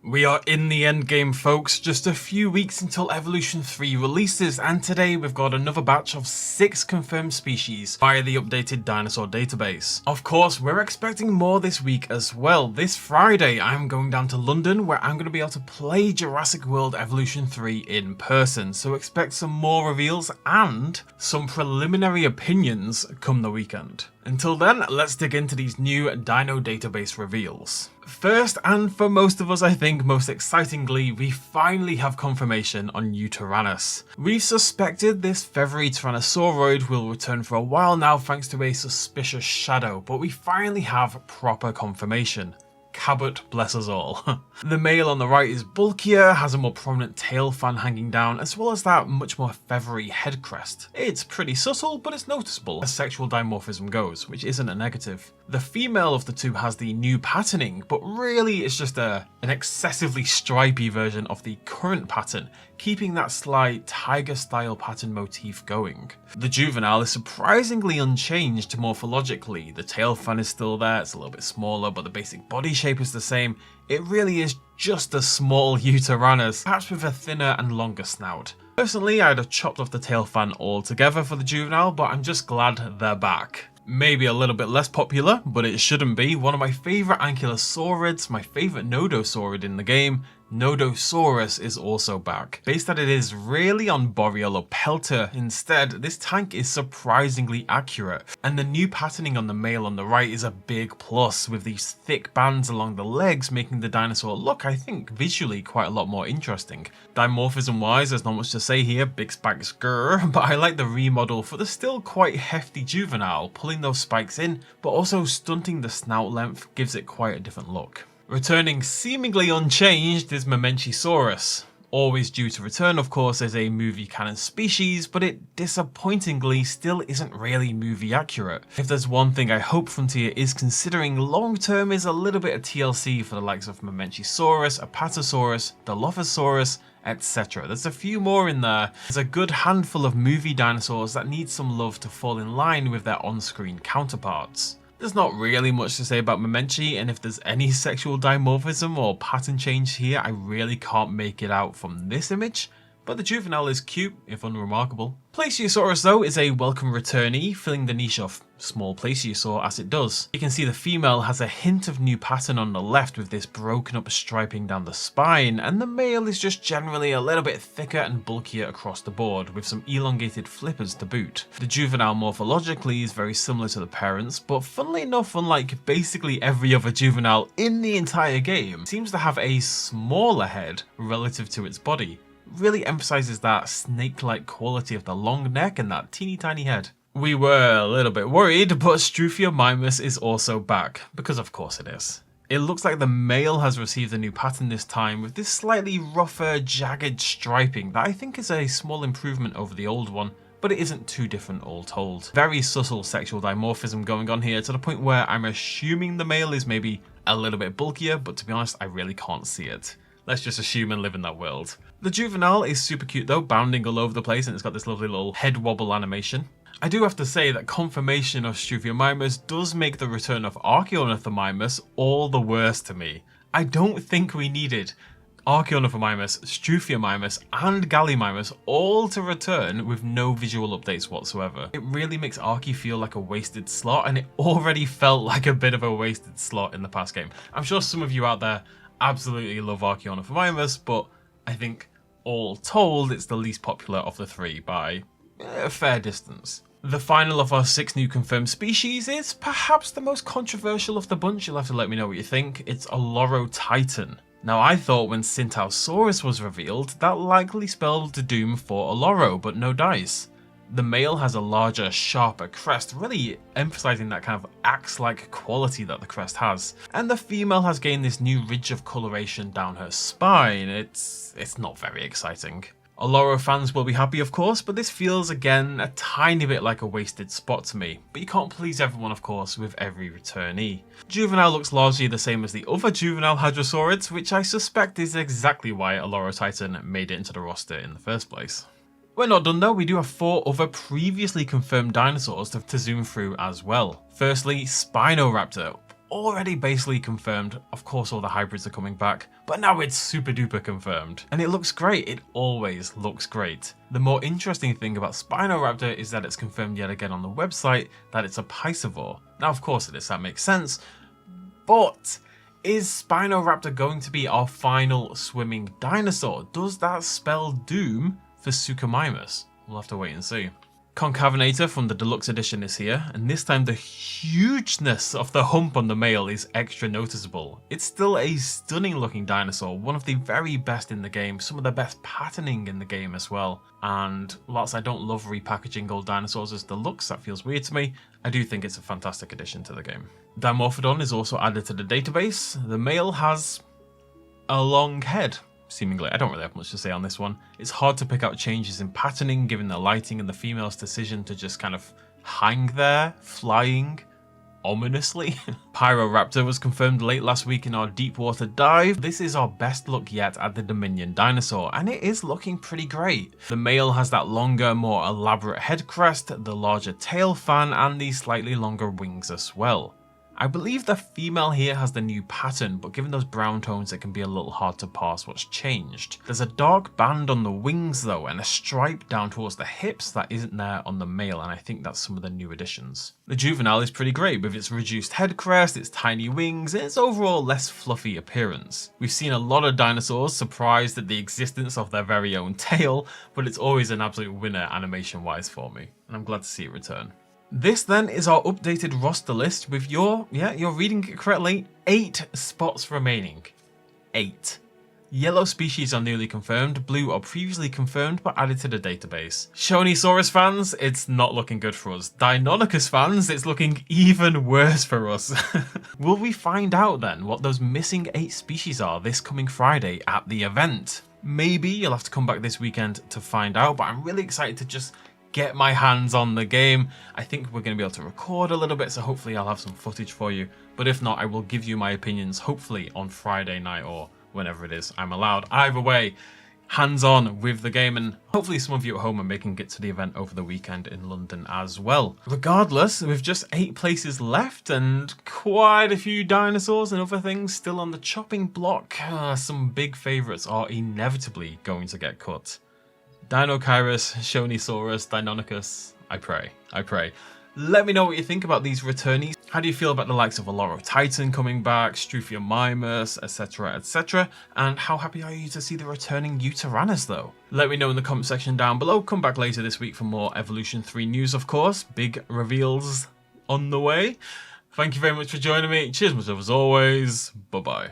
We are in the end game, folks, just a few weeks until Evolution 3 releases, and today we've got another batch of 6 confirmed species via the updated Dinosaur Database. Of course, we're expecting more this week as well. This Friday, I'm going down to London where I'm going to be able to play Jurassic World Evolution 3 in person, so expect some more reveals and some preliminary opinions come the weekend. Until then, let's dig into these new Dino Database reveals. First, and for most of us I think most excitingly, we finally have confirmation on New Tyrannus. We've suspected this feathery Tyrannosauroid will return for a while now thanks to a suspicious shadow, but we finally have proper confirmation. Cabot bless us all. The male on the right is bulkier, has a more prominent tail fan hanging down, as well as that much more feathery head crest. It's pretty subtle, but it's noticeable as sexual dimorphism goes, which isn't a negative. The female of the two has the new patterning, but really it's just an excessively stripy version of the current pattern, keeping that slight tiger-style pattern motif going. The juvenile is surprisingly unchanged morphologically. The tail fan is still there, it's a little bit smaller, but the basic body shape is the same. It really is just a small Tyrannus, perhaps with a thinner and longer snout. Personally, I'd have chopped off the tail fan altogether for the juvenile, but I'm just glad they're back. Maybe a little bit less popular, but it shouldn't be. One of my favourite ankylosaurids, my favourite nodosaurid in the game, Nodosaurus, is also back. Based that it is really on Boreal or Pelter instead, this tank is surprisingly accurate, and the new patterning on the male on the right is a big plus, with these thick bands along the legs making the dinosaur look, I think, visually quite a lot more interesting. Dimorphism wise, there's not much to say here, big spikes grrr, but I like the remodel for the still quite hefty juvenile, pulling those spikes in, but also stunting the snout length gives it quite a different look. Returning seemingly unchanged is Mamenchisaurus. Always due to return, of course, as a movie canon species, but it disappointingly still isn't really movie accurate. If there's one thing I hope Frontier is considering long term is a little bit of TLC for the likes of Mamenchisaurus, Apatosaurus, Dilophosaurus, etc. There's a few more in there. There's a good handful of movie dinosaurs that need some love to fall in line with their on-screen counterparts. There's not really much to say about Mamenchi, and if there's any sexual dimorphism or pattern change here, I really can't make it out from this image, but the juvenile is cute, if unremarkable. Plesiosaurus though is a welcome returnee, filling the niche of small plesiosaur as it does. You can see the female has a hint of new pattern on the left with this broken up striping down the spine, and the male is just generally a little bit thicker and bulkier across the board, with some elongated flippers to boot. The juvenile morphologically is very similar to the parents, but funnily enough, unlike basically every other juvenile in the entire game, seems to have a smaller head relative to its body. Really emphasizes that snake-like quality of the long neck and that teeny tiny head. We were a little bit worried, but Struthiomimus is also back, because of course it is. It looks like the male has received a new pattern this time with this slightly rougher, jagged striping that I think is a small improvement over the old one, but it isn't too different all told. Very subtle sexual dimorphism going on here to the point where I'm assuming the male is maybe a little bit bulkier, but to be honest, I really can't see it. Let's just assume and live in that world. The juvenile is super cute though, bounding all over the place, and it's got this lovely little head wobble animation. I do have to say that confirmation of Struthiomimus does make the return of Archaeornithomimus all the worse to me. I don't think we needed Archaeornithomimus, Struthiomimus and Gallimimus all to return with no visual updates whatsoever. It really makes Archie feel like a wasted slot, and it already felt like a bit of a wasted slot in the past game. I'm sure some of you out there absolutely love Archaeornithomimus, but I think all told it's the least popular of the three by a fair distance. The final of our 6 new confirmed species is perhaps the most controversial of the bunch. You'll have to let me know what you think. It's Olorotitan. Now I thought when Syntausaurus was revealed, that likely spelled doom for Oloro, but no dice. The male has a larger, sharper crest, really emphasizing that kind of axe-like quality that the crest has. And the female has gained this new ridge of coloration down her spine. It's not very exciting. Oloro fans will be happy of course, but this feels again a tiny bit like a wasted spot to me. But you can't please everyone of course with every returnee. Juvenile looks largely the same as the other juvenile hadrosaurids, which I suspect is exactly why Olorotitan made it into the roster in the first place. We're not done though, we do have 4 other previously confirmed dinosaurs to zoom through as well. Firstly, Spinoraptor. already basically confirmed. Of course, all the hybrids are coming back, but now it's super duper confirmed. And it looks great. It always looks great. The more interesting thing about Spinoraptor is that it's confirmed yet again on the website that it's a Piscivore. Now, of course it is, that makes sense. But is Spinoraptor going to be our final swimming dinosaur? Does that spell doom for Suchomimus? We'll have to wait and see. Concavenator from the deluxe edition is here, and this time the hugeness of the hump on the male is extra noticeable. It's still a stunning looking dinosaur, one of the very best in the game, some of the best patterning in the game as well. And whilst I don't love repackaging old dinosaurs as deluxe, that feels weird to me, I do think it's a fantastic addition to the game. Dimorphodon is also added to the database. The male has a long head. Seemingly, I don't really have much to say on this one. It's hard to pick out changes in patterning given the lighting and the female's decision to just kind of hang there, flying ominously. Pyroraptor was confirmed late last week in our deep water dive. This is our best look yet at the Dominion dinosaur, and it is looking pretty great. The male has that longer, more elaborate head crest, the larger tail fan, and the slightly longer wings as well. I believe the female here has the new pattern, but given those brown tones it can be a little hard to parse what's changed. There's a dark band on the wings though, and a stripe down towards the hips that isn't there on the male, and I think that's some of the new additions. The juvenile is pretty great with its reduced head crest, its tiny wings, and its overall less fluffy appearance. We've seen a lot of dinosaurs surprised at the existence of their very own tail, but it's always an absolute winner animation wise for me, and I'm glad to see it return. This then is our updated roster list with you're reading it correctly, 8 spots remaining. 8. Yellow species are newly confirmed, blue are previously confirmed but added to the database. Shonisaurus fans, it's not looking good for us. Deinonychus fans, it's looking even worse for us. Will we find out then what those missing 8 species are this coming Friday at the event? Maybe you'll have to come back this weekend to find out, but I'm really excited to just get my hands on the game. I think we're going to be able to record a little bit, so hopefully I'll have some footage for you. But if not, I will give you my opinions hopefully on Friday night or whenever it is I'm allowed. Either way, hands-on with the game, and hopefully some of you at home are making it to the event over the weekend in London as well. Regardless, with just 8 places left and quite a few dinosaurs and other things still on the chopping block, some big favourites are inevitably going to get cut. Deinonychus, Shonisaurus, Deinonychus, I pray. Let me know what you think about these returnees. How do you feel about the likes of Olorotitan coming back, Struthiomimus, etc, etc? And how happy are you to see the returning Utaranus though? Let me know in the comment section down below. Come back later this week for more Evolution 3 news, of course. Big reveals on the way. Thank you very much for joining me. Cheers much love as always. Bye bye.